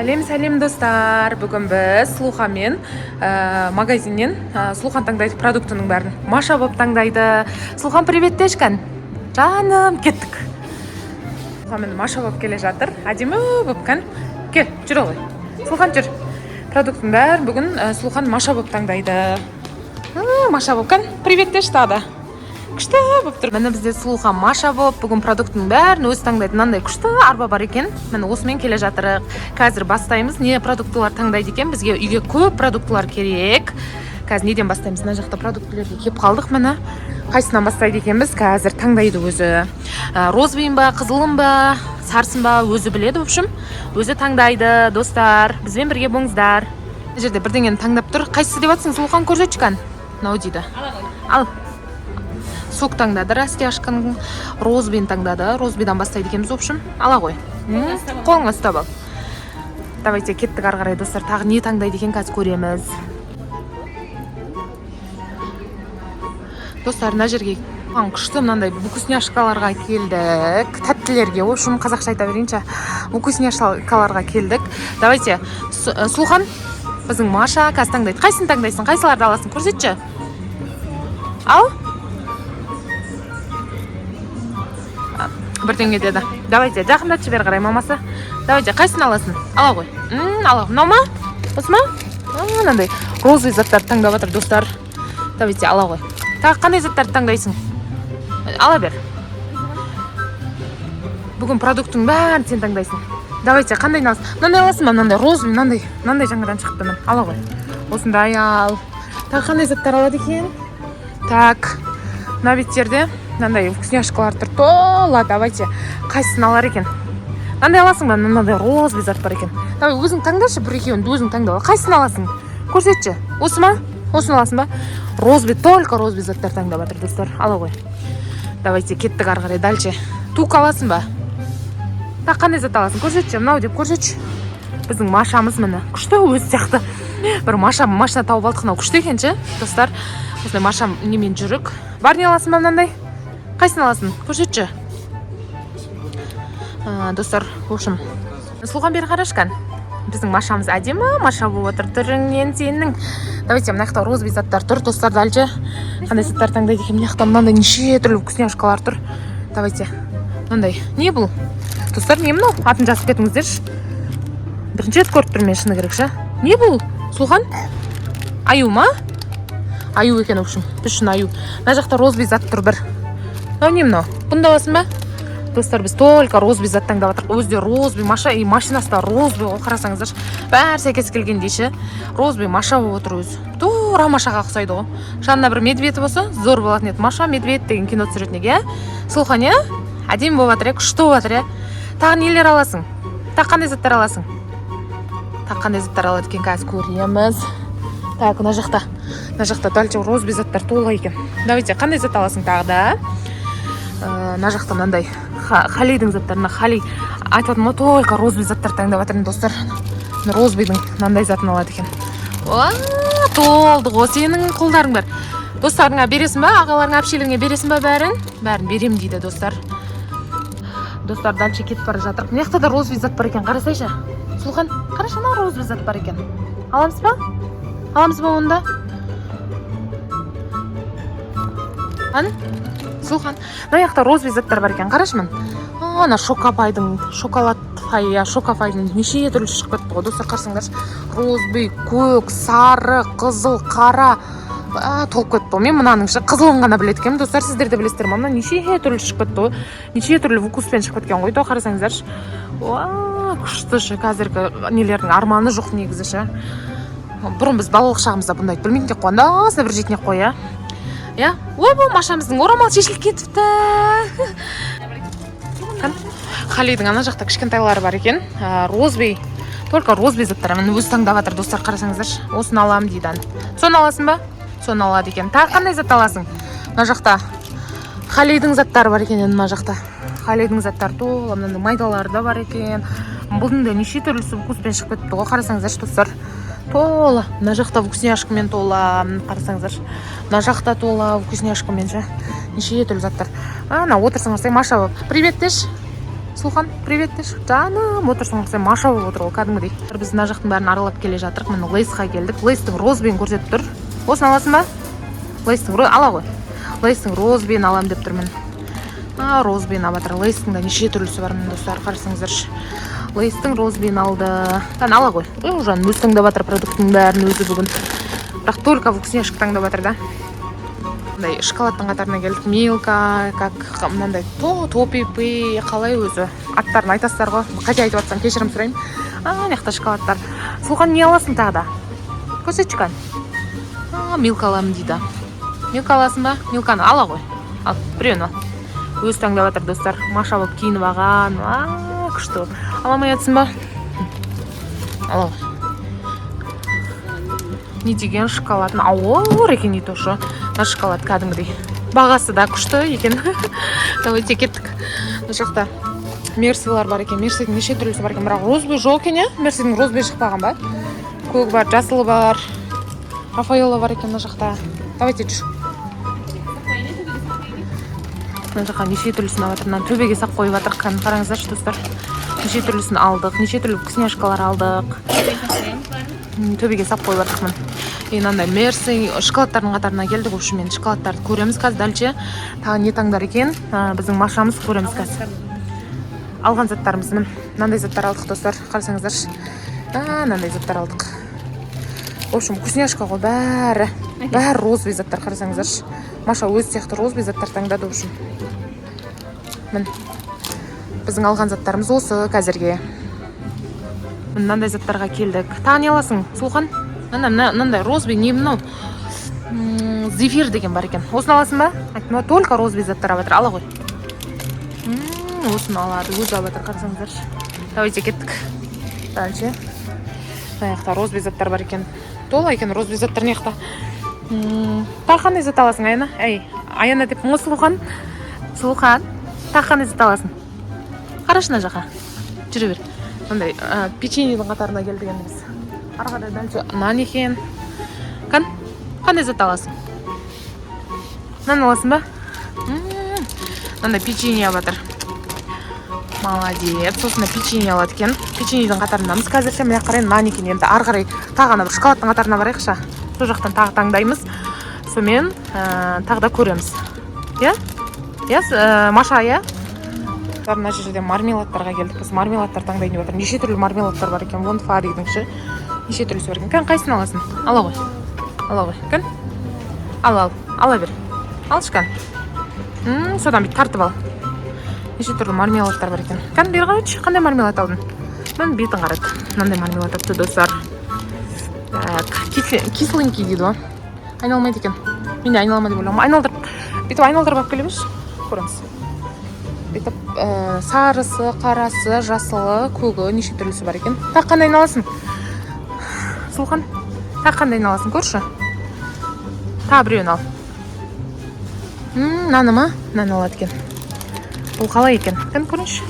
Сәлем достар. Бүгін біз Сұлухамен магазиннен Сұлухан таңдайды продуктының бәрін. Маша болып таңдайды. Сұлухан, привет дешкан. Жаным, кеттік. Сұлухамен Маша болып келе жатыр. Әдемі болып кән. Кел, жүр ғой. Сұлухан, жүр. Продукттың бәрін бүгін Сұлухан Маша болып таңдайды. Маша болып кән. Привет деш тағы. Күшті болып тұр. Мені бізде Сұлухан Маша болып, бүгін продукттың бәрін өз таңдайды. Мынандай күшті арба бар екен. Мені осымен келе жатырық. Қазір бастаймыз. Не продуктылар таңдайды екен? Бізге үйге көп продуктылар керек. Қазір неден бастаймыз? Мына жақта продуктілерге кеп қалдық мені. Қайсынан бастайды екенбіз? Қазір таңдайды өзі. Розбин ба, қызылын ба, сарсын ба, өзі біледі, в общем. Өзі таңдайды, достар. Бізбен бірге болыңыздар. Бұл жерде бірдеңені таңдап тұр. Қайсысы деп жатсың? Сұлухан, көрсетші. Мынау дейді. Ал. Сок таңдады, растяжканың, розбин таңдады. Розбидан бастайды екенбіз, в общем. Ала ғой. Қолыңа ұстап ал. Давайте кеттік ары қарай, достар. Тағы не таңдайды екен, қазір көреміз. Достар, мына жерге күшті мынандай вкусняшкаларға келдік. Тәттілерге, в общем, қазақша айта берейінші. Вкусняшкаларға келдік. Давайте, Сұлухан, біздің Маша қазір таңдайды. Қайсын таңдайсың? Қайсыларды аласың? Көрсетші. Ал. Бірдеңе деді. Давайте, жақындатшы бері қарай, мамасы. Давайте, қайсын аласың? Ала ғой. Ала. Мынау ма? Осы ма? Мынандай розовый заттарды таңдап жатыр, достар. Давайте, ала ғой. Тағы қандай заттарды таңдайсың? Ала бер. Бүгін продукттың бәрін сен таңдайсың. Давайте, қандай аласың? Мынандай аласың ба? Мынандай розовый, мынандай жаңадан шықты мен. Ала ғой. Осындай ал. Тағы қандай заттар алады екен? Так, мына беттерде мынандай вкусняшкалар тұр тола. Давайте, қайсысын алар екен? Мынандай аласың ба? Мынандай розовый зат бар екен. Давай, өзің таңдашы, бір екеуін өзің таңда. Қайсысын аласың? Көрсетші. Осы ма? Осыны аласың ба? Розовый, только розовый заттар таңдап жатыр, достар. Ала ғой. Давайте, кеттік ары қарай. Дальше. Тук аласың ба? Так, қандай зат аласың? Көрсетші. Мынау деп көрсетші. Біздің Машамыз міне. Күшті өз сияқты. Бір машина тауып алдық, мынау күшті екенші, достар. Осындай Маша немен жүрік. Бар не аласың ба мынандай? Қайсын аласың? Көрсетші. Достар, в общем, Сұлухан бері қарашқан. Біздің Машамыз әдемі, Маша болып отыр түріңнен сенің. Давайте, мына жақта розовый заттар тұр, достар, дальше. Қандай заттар таңдайды екен? Мына жақта мынандай неше түрлі вкусняшкалар тұр. Давайте. Мынандай. Не бұл? Достар, не мынау? Атын жазып кетіңіздерші. Бірінші рет көріп тұрмын мен, шыны керек ше. Не бұл? Сұлухан? Аю ма? Аю екен, в общем. Біз үшін аю. Мына жақта розовый зат тұр бір. Мынау не мынау? Бұнда аласың ба? Достар, біз только розовый зат таңдап жатырық. Өзде розовый Маша и машинасы да розовый ғой, қарасаңыздар. Бәрі сәйкес келгендей ше. Розовый Маша болып отыр өзі. Тура Машаға ұқсайды ғой. Жанына бір медветі болса, зор болатын еді. Маша медведь деген кино түсіретін екен, иә? Сұлухан, иә? Әдемі болып жатыр, күшті болып жатыр, иә? Тағы нелер аласың? Тағы қандай заттар аласың? Тағы қандай заттар алады екен, қазір көреміз. Так, мына жақта дальше розовый заттар тола екен. Давайте, қандай зат аласың тағы да? Мына жақта мынандай халидің заттарына, хали айтатын ма, только розовый заттар таңдап жатырмын, достар. Розовыйдың мынандай затын алады екен. Толды ғой, сенің қолдарың бар. Достарыңа бересің ба, ағаларыңа, әпшелеріңе бересің ба бәрін? Бәрін берем дейді, достар. Достар, дальше кетіп бара жатырық. Мына жақта да розовый зат бар екен, қарасайшы. Сұлухан, қарашы, мына розовый зат бар екен. Аламыз ба? Аламыз ба онда? Сұлухан, мына жақта розовый заттар бар екен, қарашы мен. Ана шокофайдың неше түрлі шығып кетті ғой, достар, қарсаңдаршы. Розовый, көк, сары, қызыл, қара толып кетті ғой. Мен мынаның қызылын ғана біледі екенмін, достар, сіздер де білесіздер ма? Мына неше түрлі шығып кетті ғой. Неше түрлі вкуспен шығып кеткен ғой, қарасаңдаршы. Күшті ше, қазіргі нелердің арманы жоқ негізі ше. Бұрын біз балалық шағымызда бұндайды білмейтін қой, анда бір жейтін қой, иә? Ой, бұл Машамыздың орамал шешіліп кетіпті. Халидің ана жақта кішкентайлары бар екен. Розбей, только розбей заттар. Мен өзі таңдап жатыр, достар, қарасаңыздаршы. Осыны аламын дейді. Соны аласың ба? Соны алады екен. Тағы қандай зат аласың? Мына жақта халидің заттары бар екен, мына жақта. Халидің заттары тола, мынандай майдалары да бар екен. Бұның да неше түрлісі вкуспен шығып кетті ғой, қарасаңыздаршы, достар. Тола, мына жақта вкусняшкамен тола, қарасаңыздар. Мына жақта тола вкусняшкамен же. Неше түрлі заттар. Ана отырсаңыз, Маша болып. Привет деш. Сұлхан, привет деші. Жаным, отырсың сен Маша болып отыр ол кәдімгідей. Біз мына жақтың бәрін аралап келе жатырық. Міне Лейсқа келдік. Лейстің розбиін көрсетіп тұр. Осыны аласың ба? Лейстің ала ғой. Лейстің розбиін алам деп тұрмын. Розбиін алып жатыр. Лейстің да неше түрлісі бар міне достар, қарасаңыздаршы. Лейстің розбиін алды. Ала ғой. Уже өз таңдап жатыр продукттың бәрін өзі бүгін. Бірақ только вкусняшка таңдап жатыр да. Мындай шоколадтың қатарына келдік. Милка, как мынандай топипи, қалай өзі аттарын айтасыздар ғой. Қате айтып жатсам кешірім сұраймын. Мына жақта шоколадтар. Сұлхан, не аласың тағы да? Көрсетші кән. Милка аламын дейді. Милка аласың ба? Милканы ала ғой. Ал, біреуін ал. Өз таңдап жатыр достар. Маша болып киініп алған. Күшті. Аламай жатсың ба? Ала ғой. Не деген шоколад. Ауыр екен не тошы. Мына шоколад кәдімгідей. Бағасы да күшті екен. Давайте кеттік. Мына жақта мерсилар бар екен. Мерсидің неше түрлісі бар екен. Бірақ розбей жоқ екен, Мерсидің розбей шықпаған ба? Көк бар, жасылы бар. Рафаэлла бар екен мына жақта. Давайте жүр. Мына жаққа неше түрлісін алып жатыр. Төбеге сап қойып жатыр. Қараңыздаршы достар. Неше түрлісін алдық. Неше түрлі вкусняшкалар алдық. Төбеге сап қойып жатырмын. Мынандай Мерси шоколадтардың қатарына келдік. В общем, мен шоколадтарды көреміз қазір дальше. Тағы не таңдар екен? Біздің Машамыз көреміз қазір. Алған заттарымыз мынандай заттар алдық достар. Қарасаңыздаршы. Мынандай заттар алдық. В общем, вкусняшка ғой бәрі. Бәрі розбей заттар, қарасаңыздаршы. Маша өз сияқты розбей заттар таңдады, в общем. Мін. Біздің алған заттарымыз осы қазірге. Мынандай заттарға келдік. Тағы не аласың, Сұлхан? Мынандай розбей не мынау? Зефир деген бар екен. Осыны аласың ба? Айтма, только розбей заттар алып жатыр. Ала ғой. Осыны алады, өзі алып жатыр, қарасаңыздаршы. Давайте кеттік. Дальше. Мына жақта розбей заттар бар екен. Тола екен розбей заттар не жақта. Тағы қандай зат аласың, Аяна? Аяна деп мұны Сұлхан. Сұлхан, тағы қандай зат аласың? Қарашына жақа. Жүре бер. Мындай печеньенің қатарына келдік енді біз. Арғада дәлше нан екен. Қандай зат аласың? Нан аласың ба? Мынандай печенье алып жатыр. Молодец. Сосын печенье алады екен. Печеньенің қатарындамыз. Қазірше мына қарай нан екен. Енді ары қарай тағы бір шоколадтың қатарына барайықшы. Сол жақтан тағы таңдаймыз. Сонымен тағы да көреміз. Иә? Маша, иә? Мына жерде мармеладтарға келдік. Біз мармеладтар таңдайын деп жатыр. Неше түрлі мармеладтар бар екен. Вон Фаридың ше. Неше түрлісі бар екен. Қайсысын аласың? Ала ғой. Ала ғой. Кән? Ала бер. Алшы кән. Содан бит тартып ал. Неше түрлі мармеладтар бар екен. Кән, бер қарайшы. Қандай мармелад алдың? Мен бетін қарады. Мынандай мармелад атты достар. Кисленький дейді ғой. Айналмайды екен. Мен де айналма деп ойлағым. Бүйтіп айналдырып алып келеміз. Көреміз. Бүйтіп сарысы, қарасы, жасылы, көгі, неше түрлісі бар екен. Тағы қандай айналасың? Сұлхан, тағы қандай айналасың? Көрші. Тағы біреуін ал. Наны ма? Наны алады екен. Бұл қалай екен? Кән көрінші.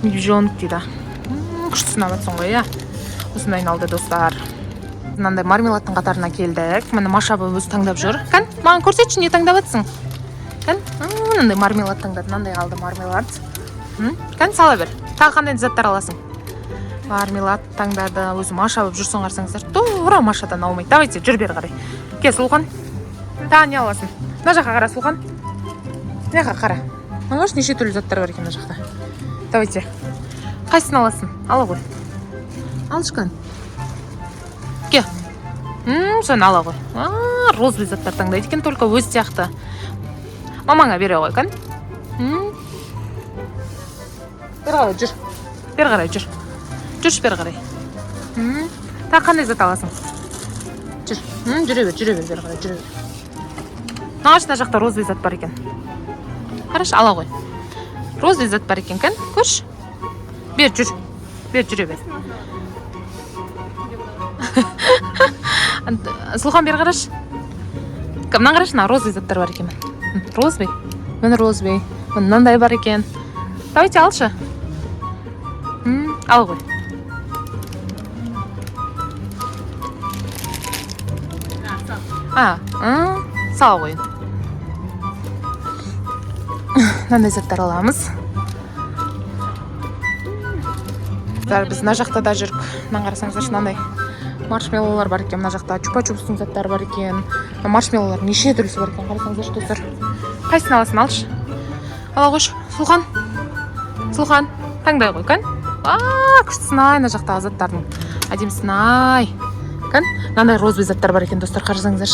Медвежонок дейді. Күштісін алатсың ғой, иә. Осыны айналды достар. Мынандай мармеладтың қатарына келдік. Міне Маша өзі таңдап жүр. Кән, маған көрсетші, не таңдап жатсың? Кән, мынандай мармелад таңдады. Мынандай алды мармелад. Кән, сала бер. Тағы қандай заттар аласың? Мармелад таңдады. Өзі Маша болып жүрсің, қарсаңыздар. Тура Машадан аумайды. Давайте, жүр бер қарай. Кел, Сұлхан. Тағы не аласың? Мына жаққа қара, Сұлхан. Мына жаққа қара. Маңаш неше түрлі заттар бар екен мына жақта. Давайте. Қайсысын аласың? Ала ғой. Алшқан. Ке. Соны ала ғой. Розбей заттар таңдайды екен, только өз сияқты. Мамаңа бере ғой, кән? Бер қарай, жүр. Бер қарай, жүр. Жүрші бер қарай. Тағы қандай зат аласың? Жүр. Жүре бер, бер қарай, жүре бер. Нағашына жақта розбей зат бар екен. Қараш, ала ғой. Розбей зат бар екен, кән? Көрш? Бер, жүр. Бер, жүре бер. Сұлхан, бер қараш. Кімнан қарашына розбей заттар бар екен. Розбей? Мен розбей. Мынандай бар екен. Давайте алшы. Ал ғой. Сал ғой. Мынандай заттар аламыз. достар, біз мына жақта да жүрік. Мына қарасаңыздар, мынандай маршмеллоулар бар екен, мына жақта чупа-чупстың заттары бар екен. Маршмеллоулар неше түрлісі бар екен, қарасаңыздар достар. Қайсысын аласың, алшы. Ала қойшы, Сұлхан, таңдай қой, кән? Күштісін ай, мына жақтағы заттардың. Әдемісін ай. Кән? Мынандай розбий заттар бар екен, достар, қарасаңыздар.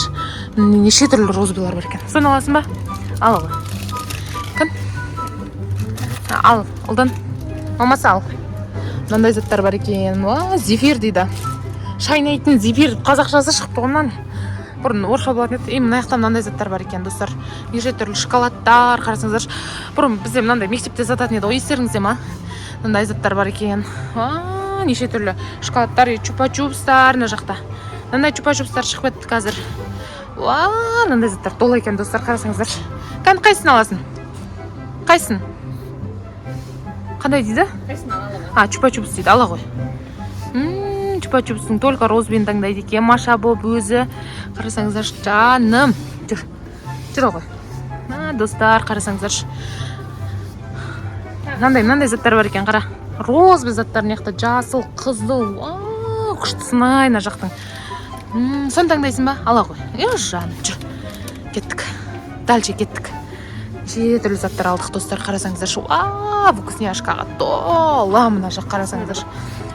Неше түрлі розбилар бар екен. Соны аласың ба? Ала қой. Кән? Ал, ұлдан. Мамасы ал. Мынандай заттар бар екен. Зефир дейді. Шайнайтын зефир. Қазақшасы шықты ғымнан. Бұрын орысша болатын еді. Мына жақта мынандай заттар бар екен, достар. Неше түрлі шоколадтар, қарасаңыздар. Бұрын бізде мынандай мектепте сататын еді, естеріңізде ма? Мынандай заттар бар екен. Неше түрлі шоколадтар, чупа-чупстар мына жақта. Мынандай чупа-чупстар шығып кетті қазір. Мынандай заттар толы екен, достар, қарасаңыздар. Кән, қайсысын аласың? Қайсысын? Қандай дейді? Қайсысын ала? Чупа-чупс дейді, ала ғой. Чупа-чупстың только розбиін таңдайды екен, Маша болып өзі. Қарасаңыздар, жаным. Жүр ғой. Достар, қарасаңыздар. Мынандай заттар бар екен, қара. Розбий заттар неқта, жасыл, қызыл. Күштісін ай, мына жақтың. Соны таңдайсың ба? Ала ғой. Жаным, жүр. Кеттік. Дальше кеттік. Неше түрлі заттар алдық, достар, қарасаңыздар. Вкусняшкаға тола мына жақ, қарасаңыздар.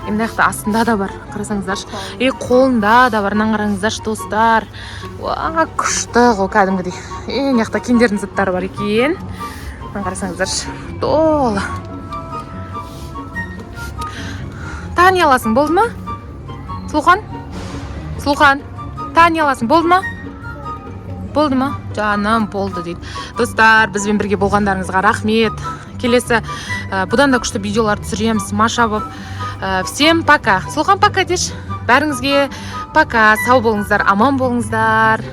Мына жақта астында да бар, қарасаңыздар. Қолында да бар, мына қараңыздар, достар. Күшті ғой, кәдімгідей. Мына жақта киндердің заттары бар екен. Мына қарасаңыздар, тола. Тағы не аласың, болды ма? Сұлхан, тағы не аласың, болды ма? Болды ма? Жаным, болды дейді. Достар, бізбен бірге болғандарыңызға рахмет. Келесі бұдан да күшті видеолар түсіреміз. Маша болып. Всем пока. Сұлхан, пока деш. Бәріңізге пока. Сау болыңыздар, аман болыңыздар.